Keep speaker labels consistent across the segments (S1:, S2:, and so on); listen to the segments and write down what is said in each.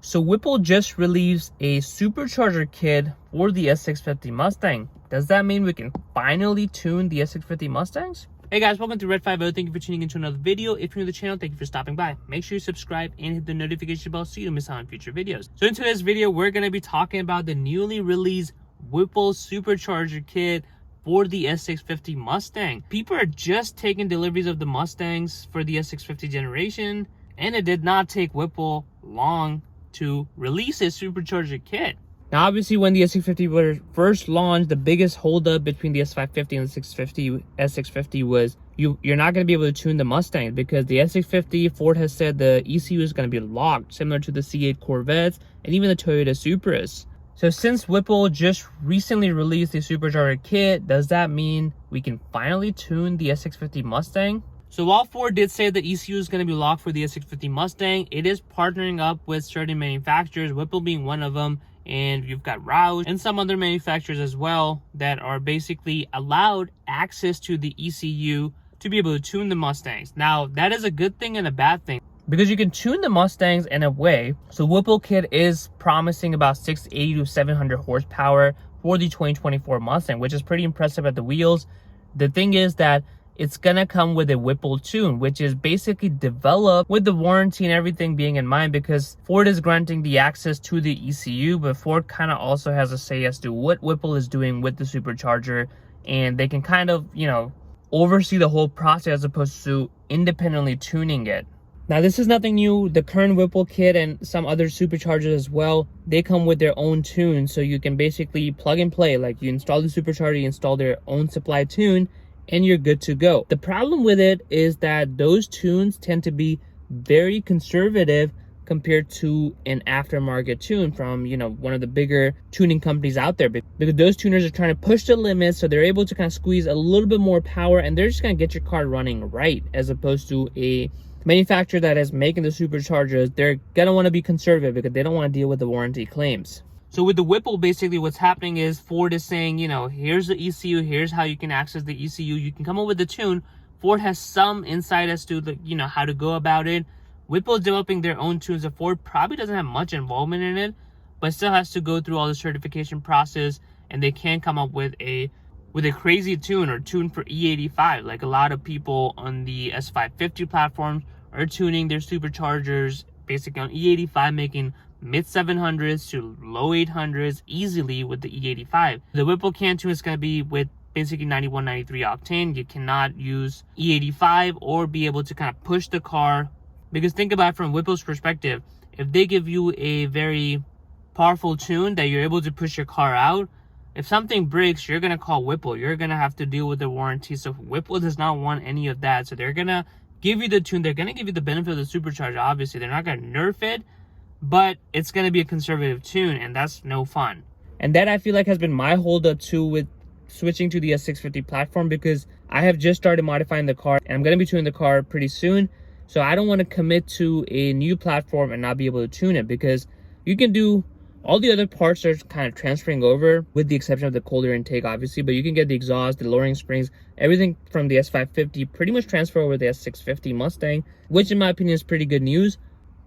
S1: So Whipple just released a supercharger kit for the S650 Mustang. Does that mean we can finally tune the S650 Mustangs? Hey guys, welcome to Red 50. Thank you for tuning into another video. If you're new to the channel, thank you for stopping by. Make sure you subscribe and hit the notification bell so you don't miss out on future videos. So in today's video, we're going to be talking about the newly released Whipple supercharger kit for the S650 Mustang. People are just taking deliveries of the Mustangs for the S650 generation, and it did not take Whipple long to release a supercharger kit. Now obviously when the S650 were first launched, the biggest holdup between the S550 and the S650 was you're not going to be able to tune the Mustang, because the S650, Ford has said the ECU is going to be locked, similar to the C8 Corvettes and even the Toyota Supras. So since Whipple just recently released the supercharger kit, does that mean we can finally tune the S650 Mustang? So while Ford did say the ECU is going to be locked for the S650 Mustang, it is partnering up with certain manufacturers, Whipple being one of them, and you've got Roush and some other manufacturers as well that are basically allowed access to the ECU to be able to tune the Mustangs. Now, that is a good thing and a bad thing, because you can tune the Mustangs in a way. So Whipple kit is promising about 680 to 700 horsepower for the 2024 Mustang, which is pretty impressive at the wheels. The thing is that it's gonna come with a Whipple tune, which is basically developed with the warranty and everything being in mind, because Ford is granting the access to the ECU, but Ford kind of also has a say as to what Whipple is doing with the supercharger, and they can kind of, oversee the whole process as opposed to independently tuning it. Now, this is nothing new. The current Whipple kit and some other superchargers as well, they come with their own tune, so you can basically plug and play. Like, you install the supercharger, you install their own supply tune, and you're good to go. The problem with it is that those tunes tend to be very conservative compared to an aftermarket tune from, one of the bigger tuning companies out there, because those tuners are trying to push the limits, so they're able to kind of squeeze a little bit more power, and they're just going to get your car running right, as opposed to a manufacturer that is making the superchargers. They're going to want to be conservative because they don't want to deal with the warranty claims. So with the Whipple, basically what's happening is Ford is saying, here's the ECU, here's how you can access the ECU. You can come up with the tune. Ford has some insight as to how to go about it. Whipple is developing their own tunes. The Ford probably doesn't have much involvement in it, but still has to go through all the certification process, and they can come up with a crazy tune or tune for E85. Like a lot of people on the S550 platforms are tuning their superchargers basically on E85, making mid 700s to low 800s easily with the E85. The Whipple can tune is going to be with basically 91, 93 octane. You cannot use E85 or be able to kind of push the car, because think about it from Whipple's perspective. If they give you a very powerful tune that you're able to push your car out, if something breaks, you're going to call Whipple. You're going to have to deal with the warranty. So Whipple does not want any of that. So they're going to give you the tune. They're going to give you the benefit of the supercharger. Obviously, they're not going to nerf it, but it's going to be a conservative tune, and that's no fun. And that, I feel like, has been my holdup too with switching to the S650 platform, because I have just started modifying the car, and I'm going to be tuning the car pretty soon. So I don't want to commit to a new platform and not be able to tune it, because you can do all the other parts are kind of transferring over, with the exception of the cold air intake, obviously, but you can get the exhaust, the lowering springs, everything from the S550 pretty much transfer over the S650 Mustang, which in my opinion is pretty good news.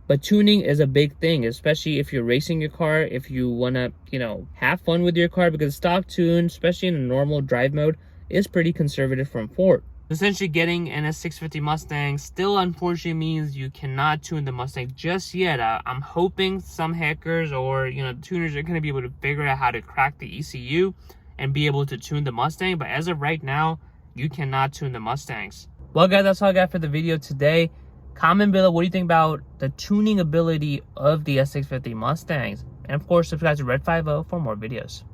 S1: But tuning is a big thing, especially if you're racing your car, if you want to, have fun with your car, because stock tune, especially in a normal drive mode, is pretty conservative from Ford. Essentially, getting an S650 Mustang still unfortunately means you cannot tune the Mustang just yet. I'm hoping some hackers or, tuners are going to be able to figure out how to crack the ECU and be able to tune the Mustang. But as of right now, you cannot tune the Mustangs. Well, guys, that's all I got for the video today. Comment below, what do you think about the tuning ability of the S650 Mustangs? And of course, subscribe to Red 50 for more videos.